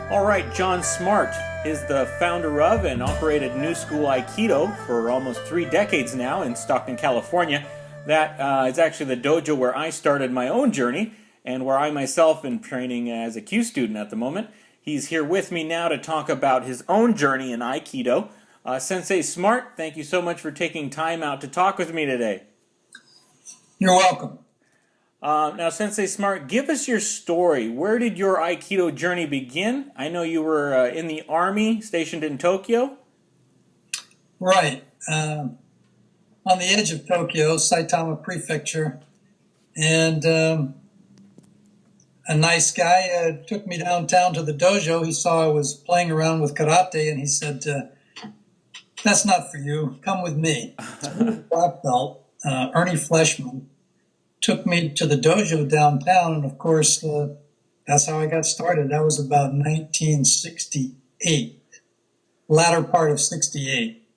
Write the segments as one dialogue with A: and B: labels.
A: All right, John Smartt is the founder of and operated New School Aikido for almost 3 decades now in Stockton, California. That is actually the dojo where I started my own journey and where I myself am training as a Q student at the moment. He's here with me now to talk about his own journey in Aikido. Sensei Smartt, thank you so much for taking time out to talk with me today.
B: You're welcome.
A: Now, Sensei Smartt, give us your story. Where did your Aikido journey begin? I know you were in the Army, stationed in Tokyo.
B: Right. On the edge of Tokyo, Saitama Prefecture. And a nice guy took me downtown to the dojo. He saw I was playing around with karate, and he said, that's not for you. Come with me. So black belt, Ernie Fleshman, took me to the dojo downtown, and of course, that's how I got started. That was about 1968, latter part of 68.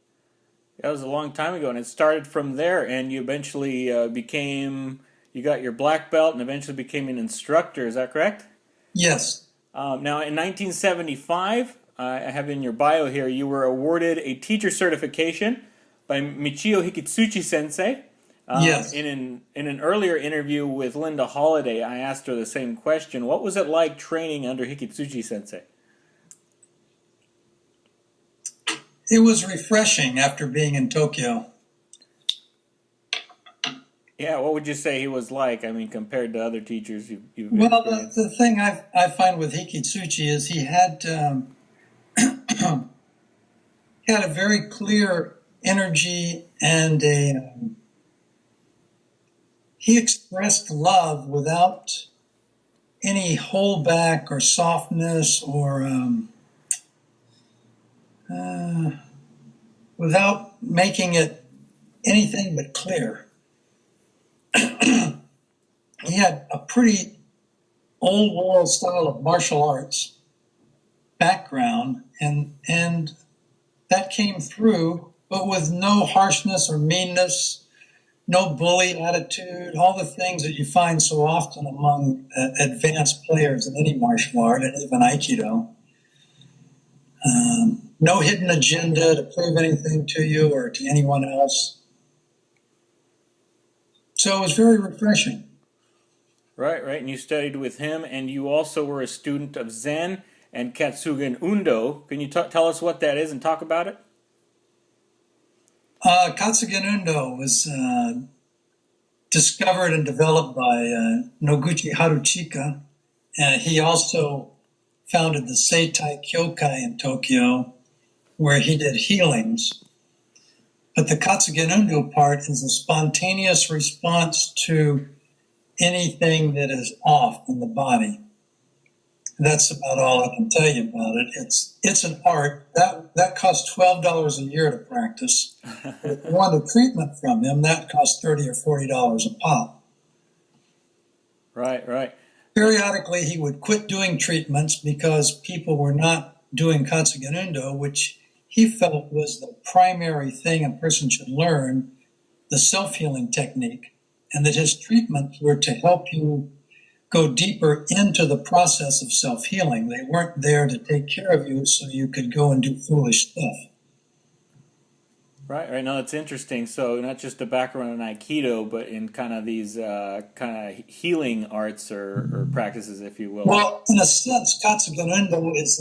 A: That was a long time ago, and it started from there, and you eventually you got your black belt and eventually became an instructor, is that correct?
B: Yes.
A: Now, in 1975, I have in your bio here, you were awarded a teacher certification by Michio Hikitsuchi-sensei.
B: Yes.
A: In an earlier interview with Linda Holiday, I asked her the same question. What was it like training under Hikitsuchi-sensei?
B: It was refreshing after being in Tokyo.
A: Yeah, what would you say he was like? I mean, compared to other teachers you've
B: Well,
A: experienced?
B: the thing I find with Hikitsuchi is he had he had a very clear energy and he expressed love without any holdback or softness or without making it anything but clear. He had a pretty old world style of martial arts background, and that came through, but with no harshness or meanness, no bully attitude, all the things that you find so often among advanced players in any martial art and even Aikido. No hidden agenda to prove anything to you or to anyone else. So it was very refreshing.
A: Right. And you studied with him, and you also were a student of Zen and Katsugen Undo. Can you tell us what that is and talk about it?
B: Katsugen Endo was discovered and developed by Noguchi Haruchika. He also founded the Seitai Kyokai in Tokyo, where he did healings. But the Katsugen Undo part is a spontaneous response to anything that is off in the body. That's about all I can tell you about it. It's an art that costs $12 a year to practice. If you want a treatment from him, that costs $30 or $40 a pop.
A: Right.
B: Periodically, he would quit doing treatments because people were not doing Katsugen Undo, which he felt was the primary thing a person should learn, the self-healing technique, and that his treatments were to help you go deeper into the process of self-healing. They weren't there to take care of you so you could go and do foolish stuff.
A: Right. No, that's interesting. So not just a background in Aikido, but in kind of these kind of healing arts or practices, if you will.
B: Well, in a sense, Katsugen Undo is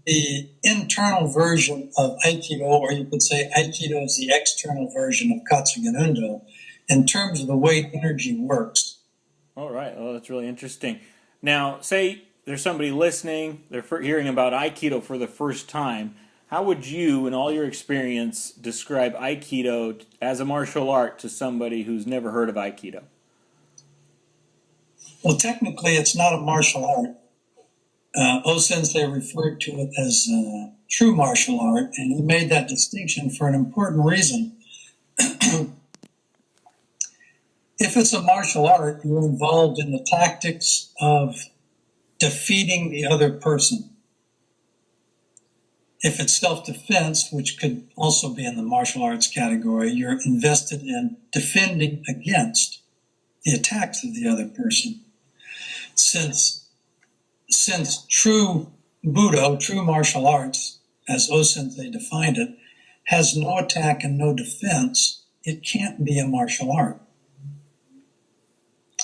B: the internal version of Aikido, or you could say Aikido is the external version of Katsugen Undo in terms of the way energy works.
A: All right. Well, that's really interesting. Now, say there's somebody listening, they're hearing about Aikido for the first time. How would you, in all your experience, describe Aikido as a martial art to somebody who's never heard of Aikido?
B: Well, technically, it's not a martial art. O-sensei referred to it as true martial art, and he made that distinction for an important reason. If it's a martial art, you're involved in the tactics of defeating the other person. If it's self-defense, which could also be in the martial arts category, you're invested in defending against the attacks of the other person. Since true Budo, true martial arts, as O-sensei defined it, has no attack and no defense, it can't be a martial art.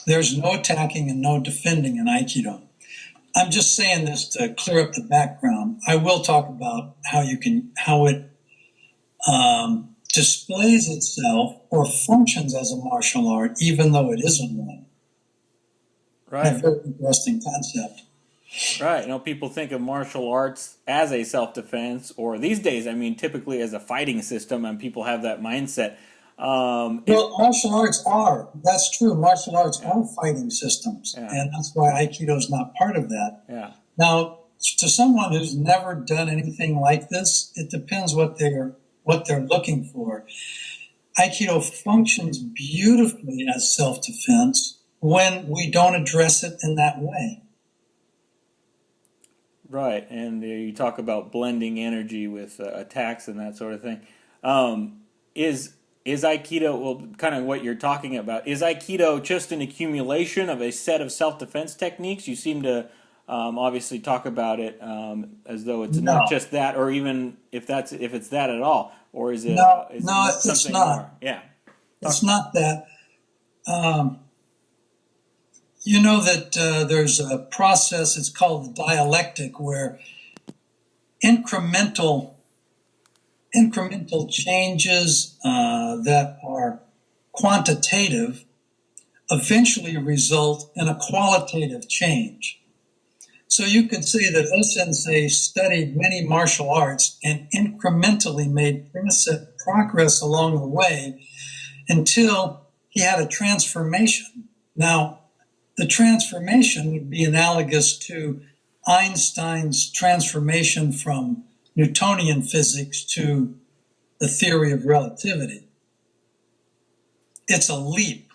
B: There's no attacking and no defending in Aikido. I'm just saying this to clear up the background. I will talk about how it displays itself or functions as a martial art, even though it isn't one.
A: Right.
B: A very interesting concept.
A: Right. You know, people think of martial arts as a self-defense, or these days, I mean, typically as a fighting system, and people have that mindset.
B: Well, martial arts are. That's true. Martial arts are fighting systems, and that's why Aikido is not part of that.
A: Yeah.
B: Now, to someone who's never done anything like this, it depends what they're looking for. Aikido functions beautifully as self-defense when we don't address it in that way.
A: Right, and you talk about blending energy with attacks and that sort of thing. Is Aikido, well, kind of what you're talking about, is Aikido just an accumulation of a set of self-defense techniques? You seem to obviously talk about it as though it's not just that, or even if it's that at all, or is it?
B: No,
A: something
B: it's not.
A: more? Yeah,
B: it's not that. You know that there's a process, it's called the dialectic, where incremental changes that are quantitative eventually result in a qualitative change. So you could say that O-sensei studied many martial arts and incrementally made progress along the way until he had a transformation. Now, the transformation would be analogous to Einstein's transformation from Newtonian physics to the theory of relativity. It's a leap,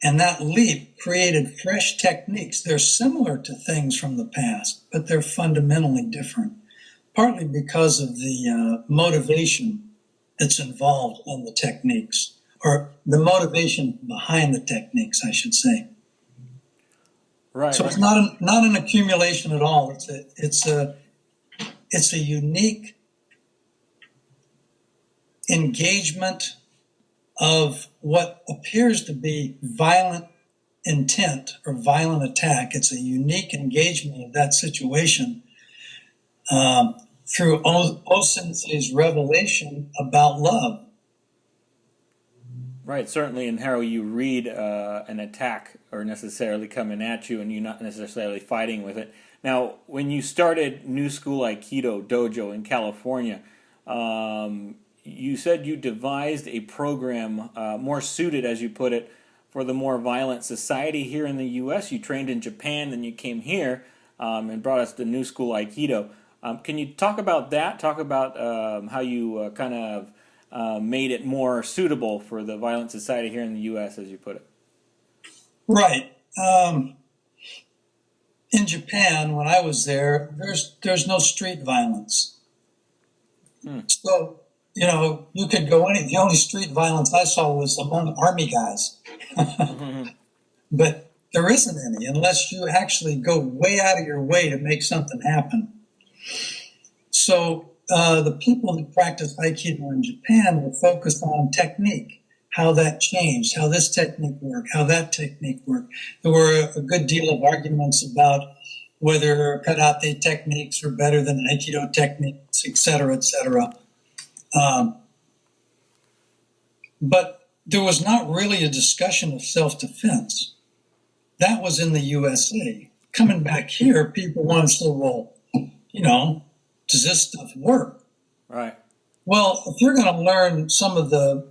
B: and that leap created fresh techniques. They're similar to things from the past, but they're fundamentally different, partly because of the motivation that's involved in the techniques, or the motivation behind the techniques, I should say.
A: Right.
B: So it's not an accumulation at all. It's a unique engagement of what appears to be violent intent or violent attack. It's a unique engagement of that situation through O-sensei's revelation about love.
A: Right, certainly in how you read an attack or necessarily coming at you and you're not necessarily fighting with it. Now, when you started New School Aikido Dojo in California, you said you devised a program more suited, as you put it, for the more violent society here in the U.S. You trained in Japan, then you came here and brought us to New School Aikido. Can you talk about that? Talk about how you kind of made it more suitable for the violent society here in the U.S., as you put it.
B: Right. In Japan, when I was there, there's no street violence. So, you know, you could go the only street violence I saw was among army guys. But there isn't any unless you actually go way out of your way to make something happen. So the people who practice Aikido in Japan were focused on technique, how that changed, how this technique worked, how that technique worked. There were a good deal of arguments about whether karate techniques were better than Aikido techniques, et cetera, et cetera. But there was not really a discussion of self-defense. That was in the USA. Coming back here, people want to say, well, you know, does this stuff work?
A: Right.
B: Well, if you're going to learn some of the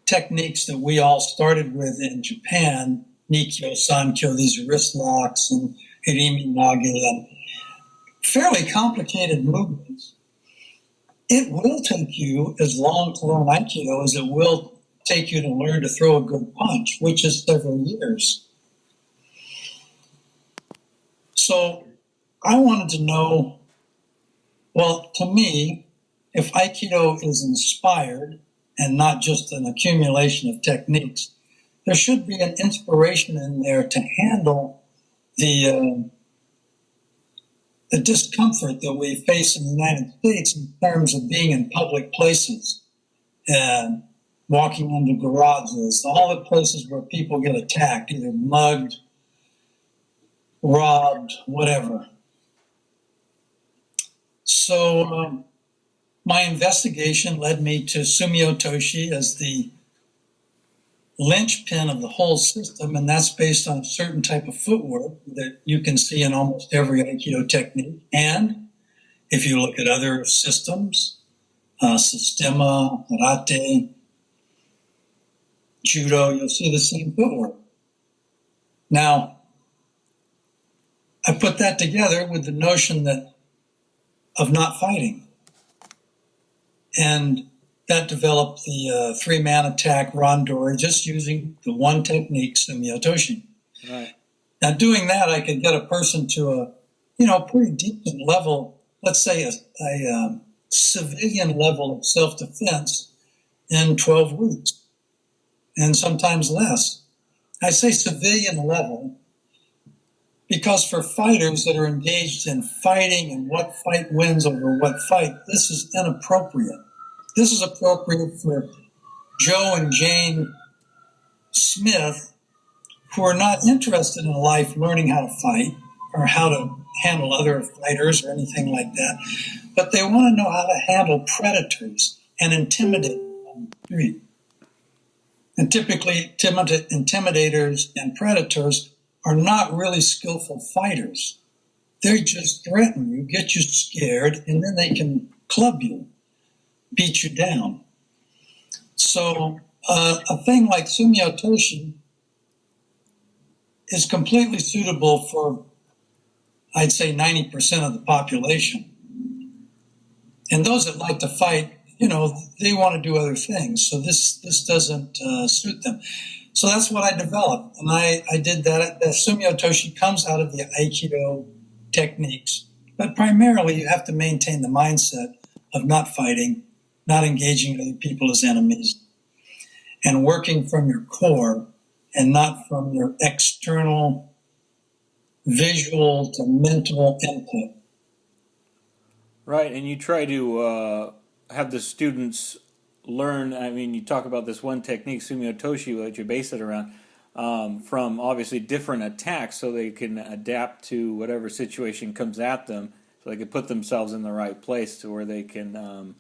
B: techniques that we all started with in Japan, Nikkyo, Sankyo, these wrist locks and Hirimi Nage, and fairly complicated movements, it will take you as long to learn Aikido as it will take you to learn to throw a good punch, which is several years. So I wanted to know, well, to me, if Aikido is inspired and not just an accumulation of techniques, there should be an inspiration in there to handle the the discomfort that we face in the United States in terms of being in public places and walking into garages, all the places where people get attacked, either mugged, robbed, whatever. So my investigation led me to Soumya Toshi as the linchpin of the whole system, and that's based on a certain type of footwork that you can see in almost every Aikido technique. And if you look at other systems, Sistema, Karate, Judo, you'll see the same footwork. Now, I put that together with the notion that of not fighting. And that developed the three-man attack rondori just using the one technique, Soumya Toshi.
A: Right.
B: Now, doing that, I could get a person to a, pretty decent level, let's say a civilian level of self-defense in 12 weeks, and sometimes less. I say civilian level because for fighters that are engaged in fighting and what fight wins over what fight, this is inappropriate. This is appropriate for Joe and Jane Smith, who are not interested in life learning how to fight or how to handle other fighters or anything like that, but they want to know how to handle predators and intimidate them. And typically, intimidators and predators are not really skillful fighters. They just threaten you, get you scared, and then they can club you, beat you down. So a thing like Soumya Toshi is completely suitable for, I'd say, 90% of the population. And those that like to fight, they want to do other things. So this doesn't suit them. So that's what I developed. And I did that. The Soumya Toshi comes out of the Aikido techniques. But primarily, you have to maintain the mindset of not fighting, not engaging other people as enemies, and working from your core and not from your external visual to mental input.
A: Right, and you try to have the students learn. I mean, you talk about this one technique, Soumya Toshi, that you base it around, from obviously different attacks so they can adapt to whatever situation comes at them, so they can put themselves in the right place to where they can,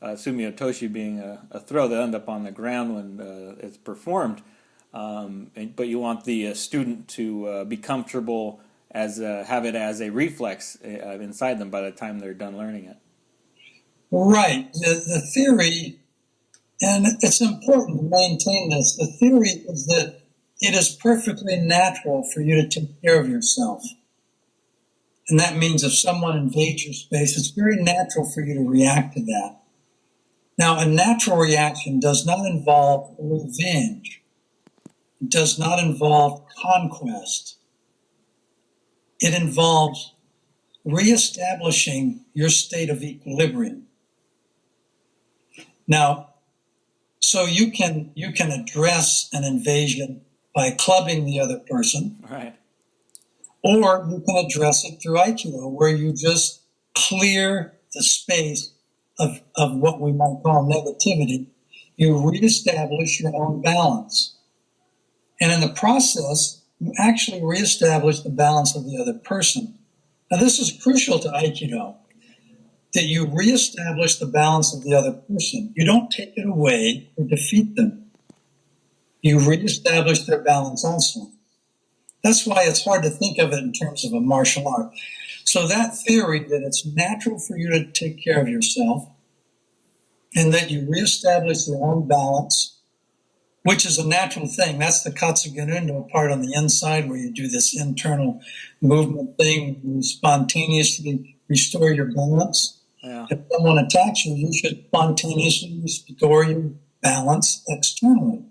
A: Soumya Toshi being a throw that end up on the ground when it's performed. But you want the student to be comfortable have it as a reflex inside them by the time they're done learning it.
B: Right. The theory, and it's important to maintain this, the theory is that it is perfectly natural for you to take care of yourself. And that means if someone invades your space, it's very natural for you to react to that. Now, a natural reaction does not involve revenge. It does not involve conquest. It involves reestablishing your state of equilibrium. Now, so you can address an invasion by clubbing the other person,
A: right?
B: Or you can address it through Aikido, where you just clear the space of what we might call negativity. You reestablish your own balance. And in the process, you actually reestablish the balance of the other person. Now, this is crucial to Aikido, that you reestablish the balance of the other person. You don't take it away or defeat them. You reestablish their balance also. That's why it's hard to think of it in terms of a martial art. So that theory that it's natural for you to take care of yourself and that you reestablish your own balance, which is a natural thing. That's the Katsugen Endo part on the inside where you do this internal movement thing. You spontaneously restore your balance.
A: Yeah.
B: If someone attacks you, you should spontaneously restore your balance externally.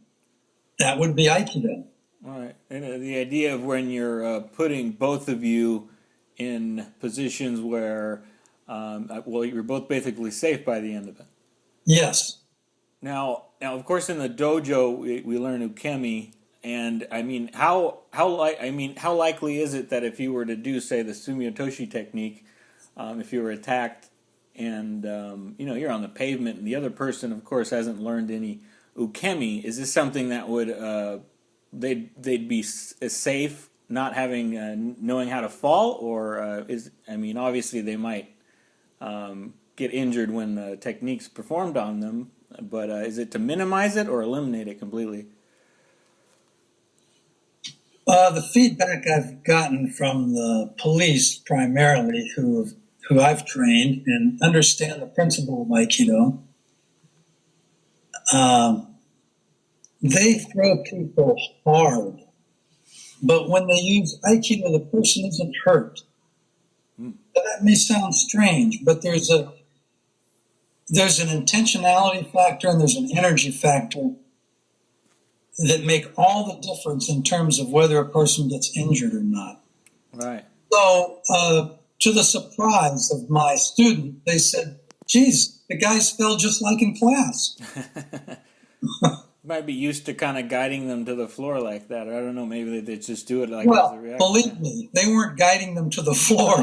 B: That would be Aikido.
A: All right. And the idea of when you're putting both of you in positions where, you're both basically safe by the end of it.
B: Yes.
A: Now, of course, in the dojo we learn ukemi, and I mean, how likely is it that if you were to do, say, the Soumya Toshi technique, if you were attacked and you're on the pavement and the other person, of course, hasn't learned any ukemi, is this something that would they'd be safe not having knowing how to fall, or obviously they might get injured when the technique's performed on them, but is it to minimize it or eliminate it completely?
B: The feedback I've gotten from the police primarily, who I've trained and understand the principle of Aikido, they throw people hard. But when they use Aikido, the person isn't hurt. That may sound strange, but there's an intentionality factor and there's an energy factor that make all the difference in terms of whether a person gets injured or not.
A: Right.
B: So, to the surprise of my student, they said, geez, the guys fell just like in class.
A: Might be used to kind of guiding them to the floor like that. Or I don't know, maybe they just do it like
B: well,
A: as a reaction.
B: Believe me, they weren't guiding them to the floor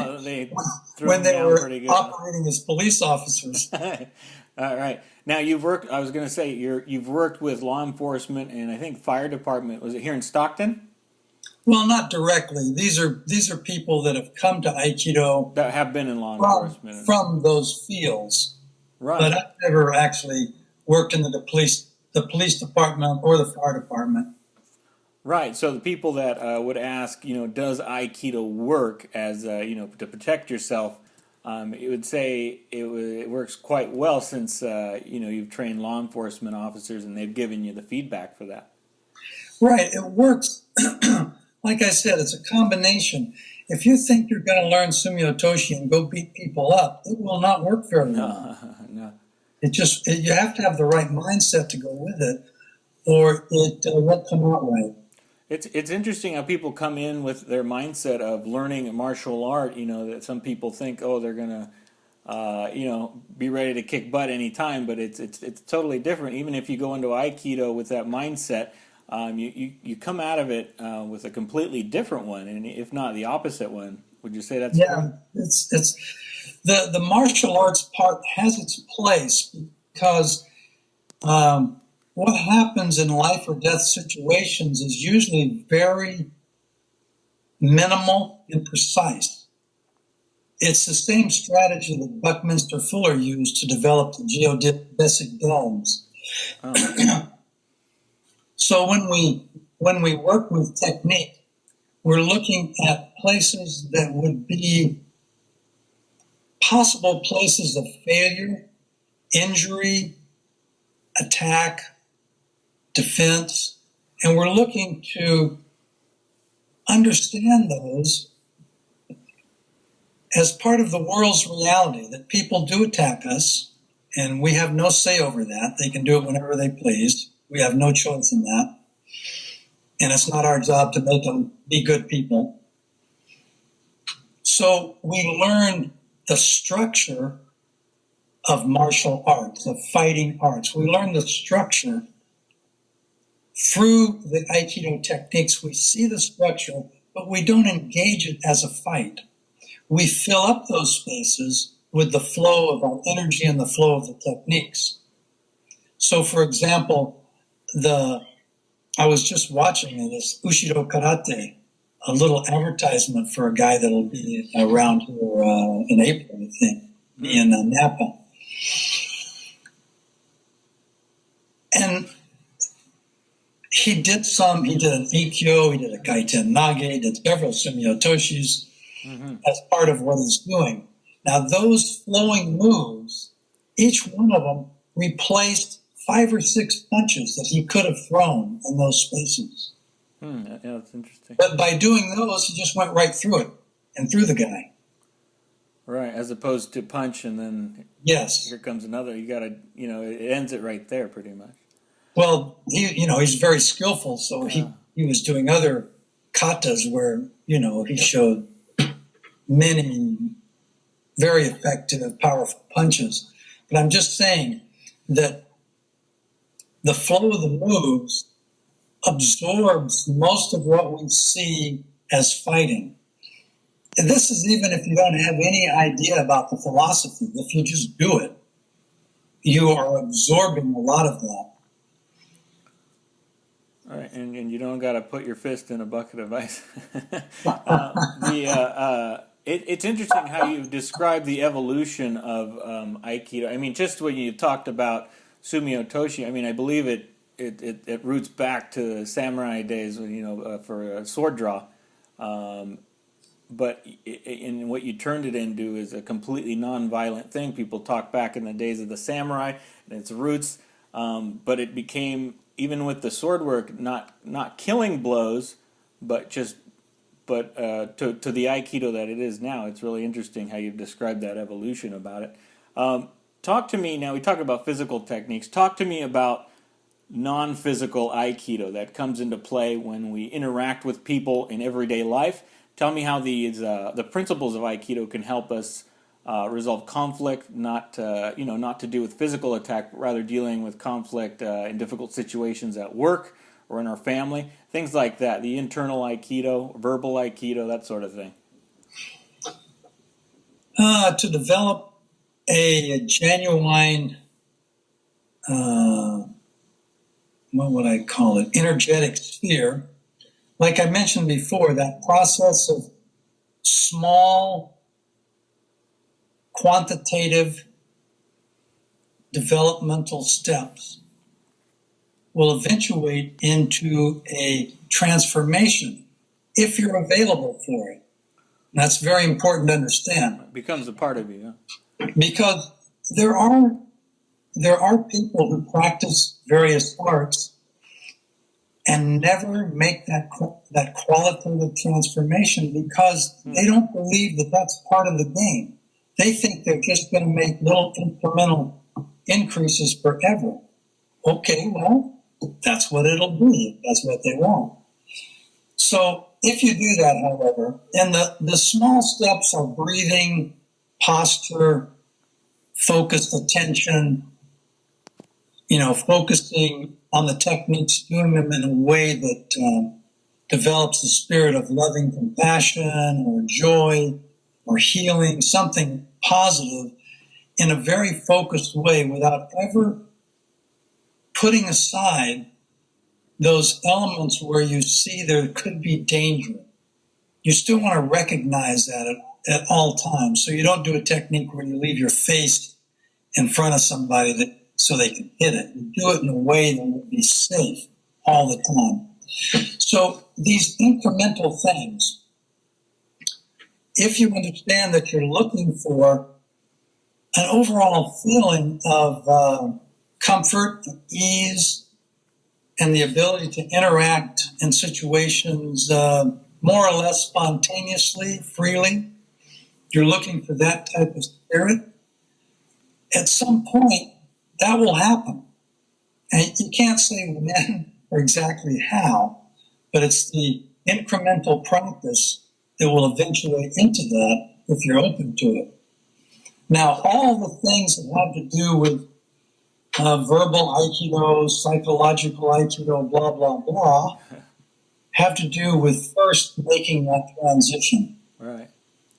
B: when they were operating as police officers.
A: All right. Now you've worked. I was going to say you've worked with law enforcement and I think fire department. Was it here in Stockton?
B: Well, not directly. These are people that have come to Aikido
A: That have been in law enforcement
B: from those fields.
A: Right.
B: But I've never actually worked in the police department or the fire department.
A: Right. So the people that would ask, does Aikido work as to protect yourself? It would say it works quite well since you've trained law enforcement officers and they've given you the feedback for that.
B: Right, it works. Like I said, it's a combination. If you think you're going to learn Soumya Toshi and go beat people up, it will not work very well.
A: No.
B: You have to have the right mindset to go with it, or it won't come out right.
A: It's interesting how people come in with their mindset of learning a martial art. That some people think, they're gonna, be ready to kick butt anytime. But it's totally different. Even if you go into Aikido with that mindset, you come out of it with a completely different one, and if not the opposite one. Would you say that's
B: true? It's the martial arts part has its place because. What happens in life or death situations is usually very minimal and precise. It's the same strategy that Buckminster Fuller used to develop the geodesic domes. Oh. So when we work with technique, we're looking at places that would be possible places of failure, injury, attack, defense, and we're looking to understand those as part of the world's reality, that people do attack us, and we have no say over that. They can do it whenever they please. We have no choice in that. And it's not our job to make them be good people. So we learn the structure of martial arts, of fighting arts. We learn the structure through the Aikido techniques. We see the structure, but we don't engage it as a fight. We fill up those spaces with the flow of our energy and the flow of the techniques. So, for example, I was just watching this Ushido Karate, a little advertisement for a guy that'll be around here in April, I think, in Napa. And he did an Ikkyo, he did a Gaiten Nage, he did several Soumya Toshis as part of what he's doing. Now, those flowing moves, each one of them replaced 5 or 6 punches that he could have thrown in those spaces.
A: Yeah, that's interesting.
B: But by doing those, he just went right through it and through the guy.
A: Right, as opposed to punch and then here comes another. You got to, it ends it right there pretty much.
B: Well, he's very skillful, so he was doing other katas where, he showed many very effective, powerful punches. But I'm just saying that the flow of the moves absorbs most of what we see as fighting. this is even if you don't have any idea about the philosophy. If you just do it, you are absorbing a lot of that.
A: All right, and you don't got to put your fist in a bucket of ice. It's interesting how you describe the evolution of Aikido. I mean, just when you talked about Soumya Toshi, I mean, I believe it roots back to samurai days, for a sword draw. But in what you turned it into is a completely non-violent thing. People talk back in the days of the samurai and its roots, but it became, even with the sword work, not killing blows, but to the Aikido that it is now. It's really interesting how you've described that evolution about it. Talk to me now. We talked about physical techniques. Talk to me about non-physical Aikido that comes into play when we interact with people in everyday life. Tell me how the principles of Aikido can help us resolve conflict, not to do with physical attack, but rather dealing with conflict in difficult situations at work or in our family, things like that. The internal Aikido, verbal Aikido, that sort of thing.
B: To develop a genuine, what would I call it, energetic sphere, like I mentioned before, that process of small, quantitative developmental steps will eventuate into a transformation if you're available for it. And that's very important to understand.
A: It becomes a part of you, yeah.
B: Because there are people who practice various arts and never make that qualitative transformation because they don't believe that that's part of the game. They think they're just going to make little incremental increases forever. Okay, well, that's what it'll be. That's what they want. So if you do that, however, and the small steps are breathing, posture, focused attention, focusing on the techniques, doing them in a way that develops the spirit of loving compassion or joy or healing, something positive in a very focused way without ever putting aside those elements where you see there could be danger. You still want to recognize that at all times. So you don't do a technique where you leave your face in front of somebody so they can hit it. You do it in a way that will be safe all the time. So these incremental things, if you understand that you're looking for an overall feeling of comfort, ease, and the ability to interact in situations more or less spontaneously, freely, you're looking for that type of spirit, at some point, that will happen. And you can't say when or exactly how, but it's the incremental practice that will eventuate into that if you're open to it. Now, all the things that have to do with verbal Aikido, psychological Aikido, blah, blah, blah, have to do with first making that transition.
A: Right.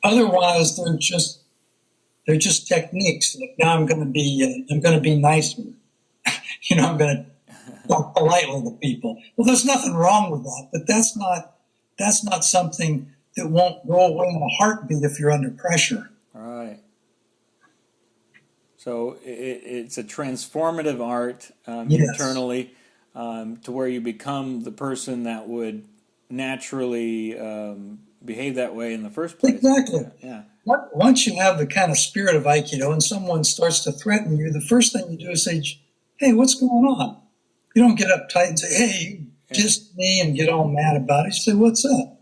B: Otherwise, they're just techniques. Like, now I'm going to be nicer. I'm going to talk politely to people. Well, there's nothing wrong with that, but that's not something that won't go away in a heartbeat if you're under pressure.
A: All right. So it's a transformative art
B: Yes.
A: internally to where you become the person that would naturally behave that way in the first place.
B: Exactly.
A: Yeah.
B: Once you have the kind of spirit of Aikido and someone starts to threaten you, the first thing you do is say, hey, what's going on? You don't get uptight and say, hey, you dissed me and get all mad about it. You say, what's up?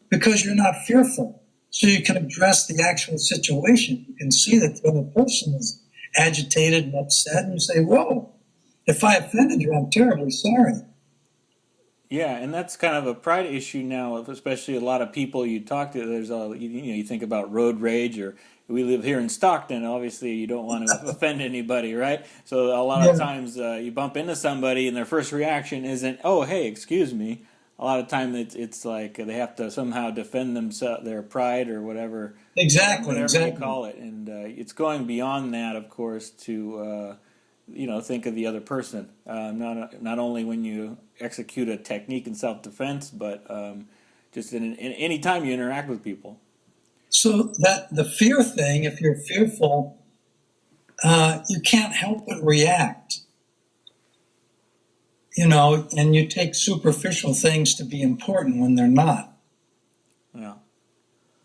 B: Because you're not fearful. So you can address the actual situation. You can see that the other person is agitated and upset, and you say, whoa, if I offended you, I'm terribly sorry.
A: Yeah, and that's kind of a pride issue now, especially a lot of people you talk to. There's you think about road rage, or we live here in Stockton. Obviously, you don't want to offend anybody, right? So a lot of times you bump into somebody, and their first reaction isn't, "Oh, hey, excuse me." a lot of time it's like they have to somehow defend themselves, their pride or whatever,
B: Exactly,
A: whatever you
B: exactly.
A: call it, and it's going beyond that, of course, to think of the other person. Not only when you execute a technique in self-defense, but just in any time you interact with people.
B: So that the fear thing, if you're fearful, you can't help but react, and you take superficial things to be important when they're not.
A: Yeah.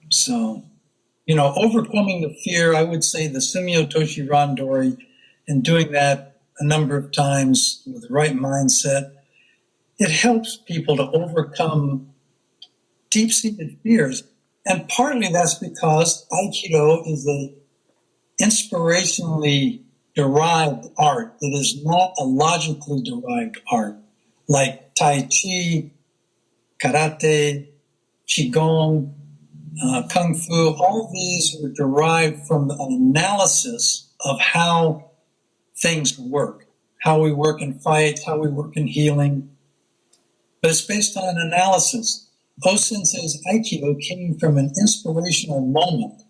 B: So, overcoming the fear, I would say the Soumya Toshi Randori, and doing that a number of times with the right mindset, it helps people to overcome deep-seated fears. And partly that's because Aikido is a inspirationally derived art. It is not a logically derived art like Tai Chi, Karate, Qigong, Kung Fu. All these are derived from an analysis of how things work, how we work in fights, how we work in healing. But it's based on an analysis. O-sensei's Aikido came from an inspirational moment.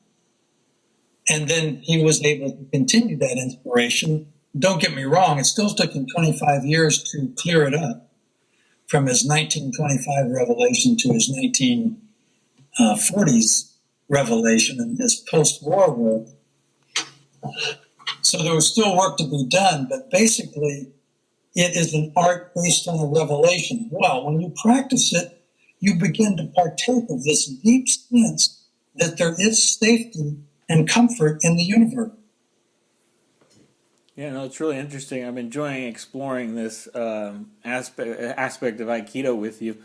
B: And then he was able to continue that inspiration. Don't get me wrong, it still took him 25 years to clear it up from his 1925 revelation to his 1940s revelation and his post-war work. So there was still work to be done, but basically it is an art based on a revelation. Well, when you practice it, you begin to partake of this deep sense that there is safety and comfort in the universe.
A: Yeah, no, it's really interesting. I'm enjoying exploring this aspect of Aikido with you.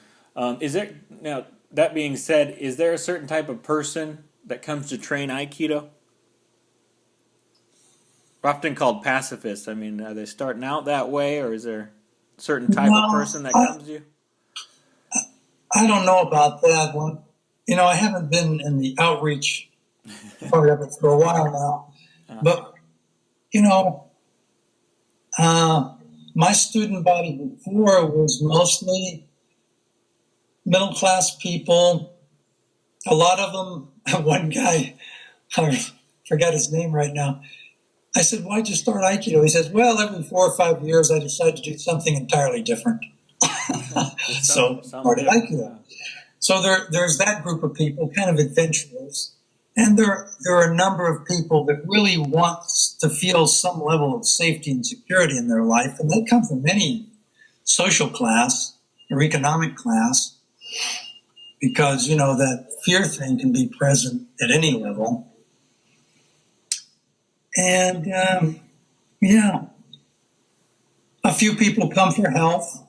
A: Is there now? That being said, is there a certain type of person that comes to train Aikido? Often called pacifist. I mean, are they starting out that way, or is there a certain type of
B: No,
A: person that comes to you?
B: I don't know about that one. I haven't been in the outreach part of it for a while now. But, my student body before was mostly middle class people. A lot of them, one guy, I forget his name right now. I said, "Why'd you start Aikido?" He says, "Well, every 4 or 5 years, I decide to do something entirely different." So started Aikido. So there's that group of people, kind of adventurers. And there are a number of people that really want to feel some level of safety and security in their life. And they come from any social class or economic class because, that fear thing can be present at any level. And, yeah, a few people come for health.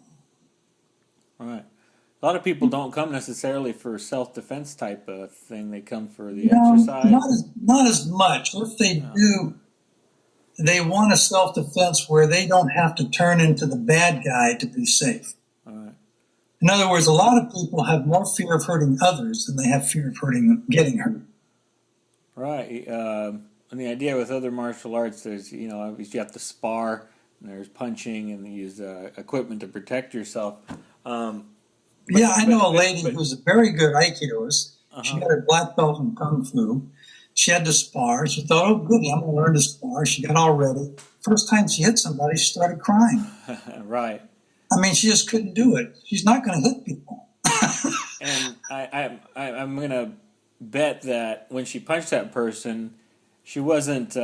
A: All right. A lot of people don't come necessarily for self-defense type of thing. They come for the
B: No,
A: exercise.
B: not as much. If they do, they want a self-defense where they don't have to turn into the bad guy to be safe.
A: All right.
B: In other words, a lot of people have more fear of hurting others than they have fear of getting hurt.
A: Right. And the idea with other martial arts, there's, obviously you have to spar, and there's punching, and you use equipment to protect yourself.
B: I know a lady who's a very good Aikidoist. She got her black belt in Kung Fu. She had to spar. She thought, oh, goody, I'm going to learn to spar. She got all ready. First time she hit somebody, she started crying.
A: Right.
B: I mean, she just couldn't do it. She's not going to hit people.
A: And I'm going to bet that when she punched that person, she wasn't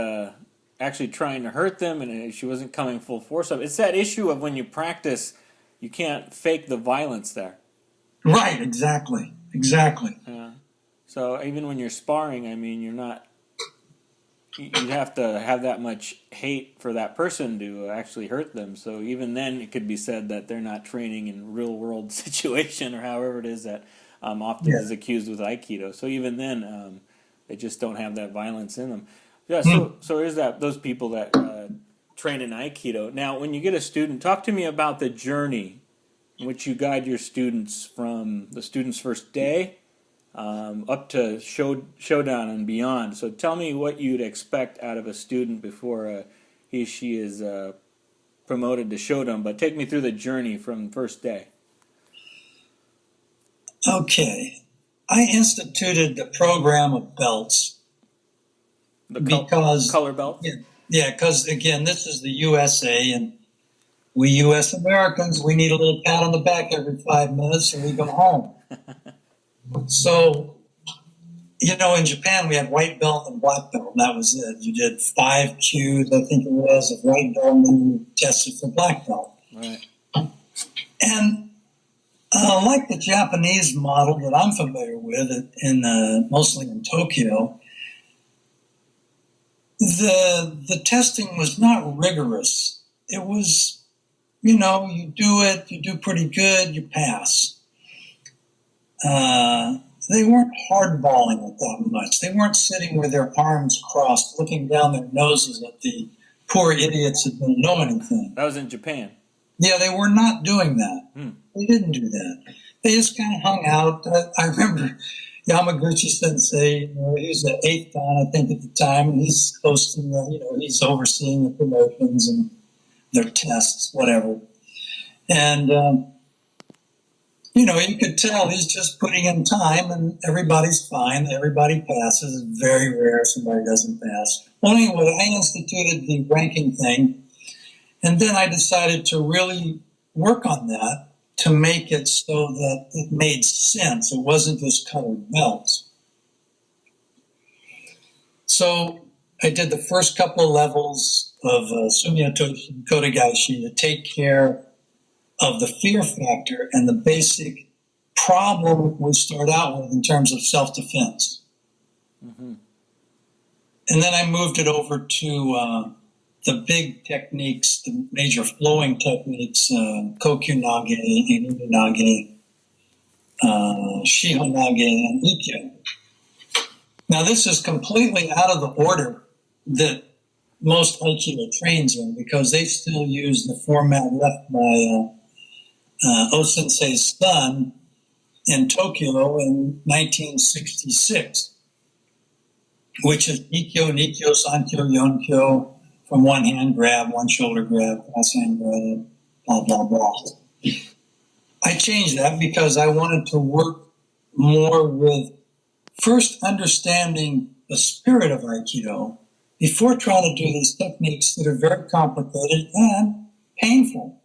A: actually trying to hurt them, and she wasn't coming full force up. It's that issue of when you practice, you can't fake the violence there.
B: Right, exactly.
A: Yeah. So even when you're sparring, I mean, you're not. You'd have to have that much hate for that person to actually hurt them. So even then, it could be said that they're not training in real world situation or however it is that often is accused with Aikido. So even then, they just don't have that violence in them. Yeah. So there's those people that train in Aikido. Now, when you get a student, talk to me about the journey in which you guide your students from the student's first day up to showdown and beyond. So tell me what you'd expect out of a student before she is promoted to showdown. But take me through the journey from first day.
B: Okay. I instituted the program of belts because,
A: color belt?
B: yeah, because again, this is the USA, and we U.S. Americans, we need a little pat on the back every 5 minutes and we go home. So, in Japan, we had white belt and black belt, and that was it. You did 5 cues, I think it was, of white belt, and then you tested for black belt.
A: Right.
B: And like the Japanese model that I'm familiar with, mostly in Tokyo, the testing was not rigorous. It was, you do it, you do pretty good, you pass. They weren't hardballing it that much. They weren't sitting with their arms crossed, looking down their noses at the poor idiots that don't know anything.
A: That was in Japan.
B: Yeah, they were not doing that. They didn't do that. They just kind of hung out. I remember Yamaguchi Sensei, he was the 8th dan, I think, at the time, and he's hosting, he's overseeing the promotions and their tests, whatever. And, you could tell he's just putting in time, and everybody's fine. Everybody passes. It's very rare somebody doesn't pass. Well, anyway, I instituted the ranking thing, and then I decided to really work on that to make it so that it made sense. It wasn't just colored belts. So I did the first couple of levels of Soumya Toshi Kotegaishi to take care of the fear factor and the basic problem we start out with in terms of self-defense. Mm-hmm. And then I moved it over to the big techniques, the major flowing techniques, Kokyunage, Inunage, Shihonage, and Ikkyo. Now, this is completely out of the order that most Aikido trains in, because they still use the format left by O-sensei's son in Tokyo in 1966, which is Ikkyo, Nikkyo, Sankyo, Yonkyo, from one hand grab, one shoulder grab, cross hand grab, blah, blah, blah. I changed that because I wanted to work more with first understanding the spirit of Aikido before trying to do these techniques that are very complicated and painful.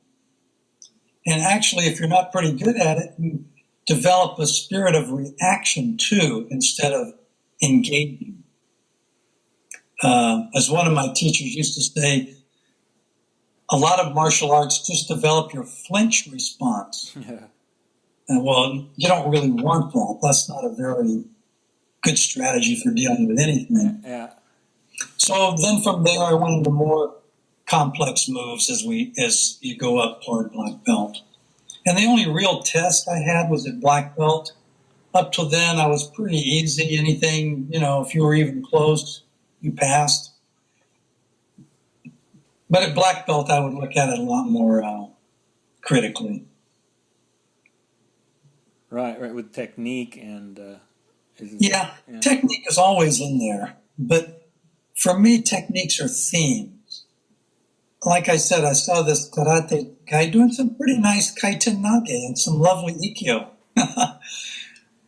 B: And actually, if you're not pretty good at it, you develop a spirit of reaction too, instead of engaging. As one of my teachers used to say, a lot of martial arts just develop your flinch response. Yeah. And well, you don't really want that. That's not a very good strategy for dealing with anything.
A: Yeah.
B: So then from there, I went into more complex moves as you go up toward black belt. And the only real test I had was at black belt. Up till then, I was pretty easy. Anything, if you were even close, you passed. But at black belt, I would look at it a lot more critically.
A: Right, with technique and...
B: Technique is always in there. But for me, techniques are themes. Like I said, I saw this karate guy doing some pretty nice kaiten nage and some lovely ikkyo.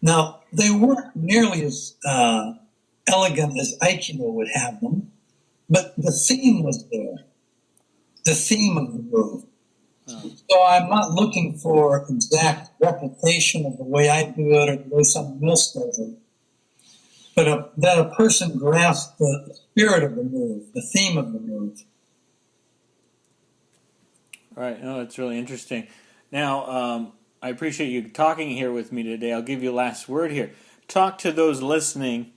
B: Now, they weren't nearly as elegant as Aikido would have them, but the theme was there. The theme of the move. Oh. So I'm not looking for exact replication of the way I do it or the way someone else does it. But that a person grasps the spirit of the move, the theme of the move.
A: Right. No, that's really interesting. Now, I appreciate you talking here with me today. I'll give you a last word here. Talk to those listening,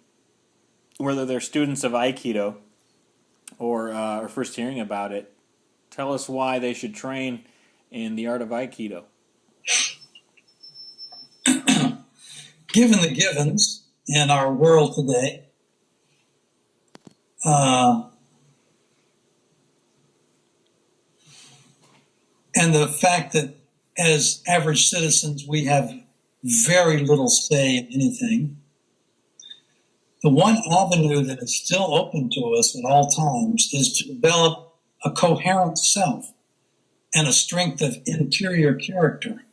A: whether they're students of Aikido or first hearing about it. Tell us why they should train in the art of Aikido.
B: Given the givens in our world today, and the fact that as average citizens we have very little say in anything, the one avenue that is still open to us at all times is to develop a coherent self and a strength of interior character.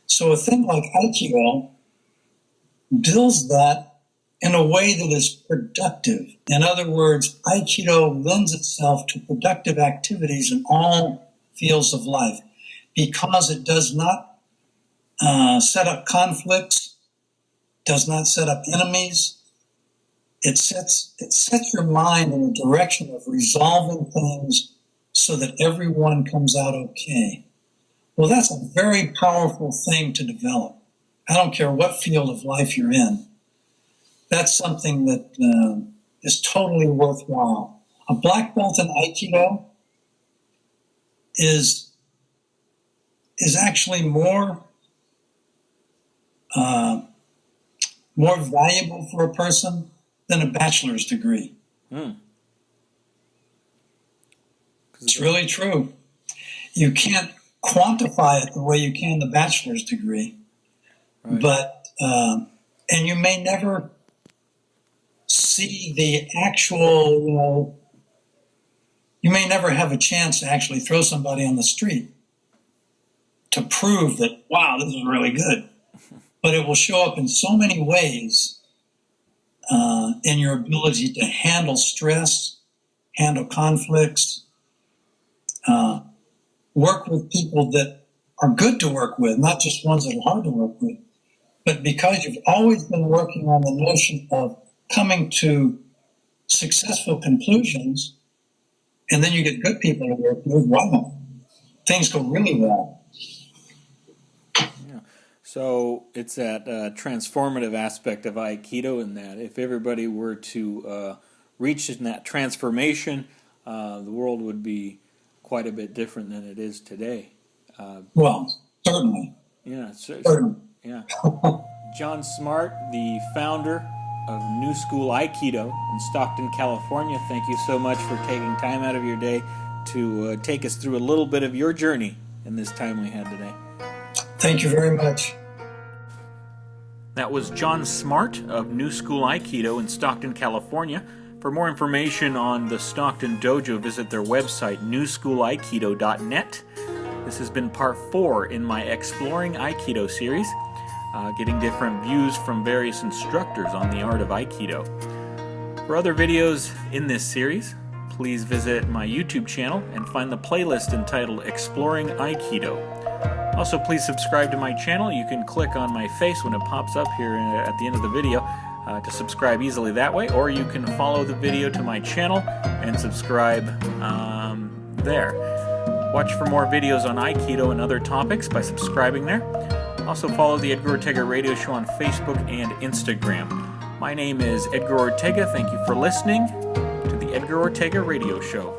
B: So a thing like Aikido builds that in a way that is productive. In other words, Aikido lends itself to productive activities in all fields of life because it does not set up conflicts, does not set up enemies. It sets your mind in a direction of resolving things so that everyone comes out okay. Well, that's a very powerful thing to develop. I don't care what field of life you're in. That's something that is totally worthwhile. A black belt in Aikido is actually more valuable for a person than a bachelor's degree. It's really true. You can't quantify it the way you can the bachelor's degree, right. But and you may never see the actual, you may never have a chance to actually throw somebody on the street to prove that, wow, this is really good. But it will show up in so many ways in your ability to handle stress, handle conflicts, work with people that are good to work with, not just ones that are hard to work with. But because you've always been working on the notion of coming to successful conclusions, and then you get good people to work with, wow, things go really well.
A: Yeah. So it's that transformative aspect of Aikido, in that if everybody were to reach in that transformation, the world would be quite a bit different than it is today.
B: Well, certainly.
A: Yeah,
B: certainly.
A: Yeah. John Smartt, the founder of New School Aikido in Stockton, California. Thank you so much for taking time out of your day to take us through a little bit of your journey in this time we had today.
B: Thank you very much.
A: That was John Smartt of New School Aikido in Stockton, California. For more information on the Stockton Dojo, visit their website, newschoolaikido.net. This has been part 4 in my Exploring Aikido series, getting different views from various instructors on the art of Aikido. For other videos in this series, please visit my YouTube channel and find the playlist entitled Exploring Aikido. Also, please subscribe to my channel. You can click on my face when it pops up here at the end of the video to subscribe easily that way, or you can follow the video to my channel and subscribe there. Watch for more videos on Aikido and other topics by subscribing there. Also follow the Edgar Ortega Radio Show on Facebook and Instagram. My name is Edgar Ortega. Thank you for listening to the Edgar Ortega Radio Show.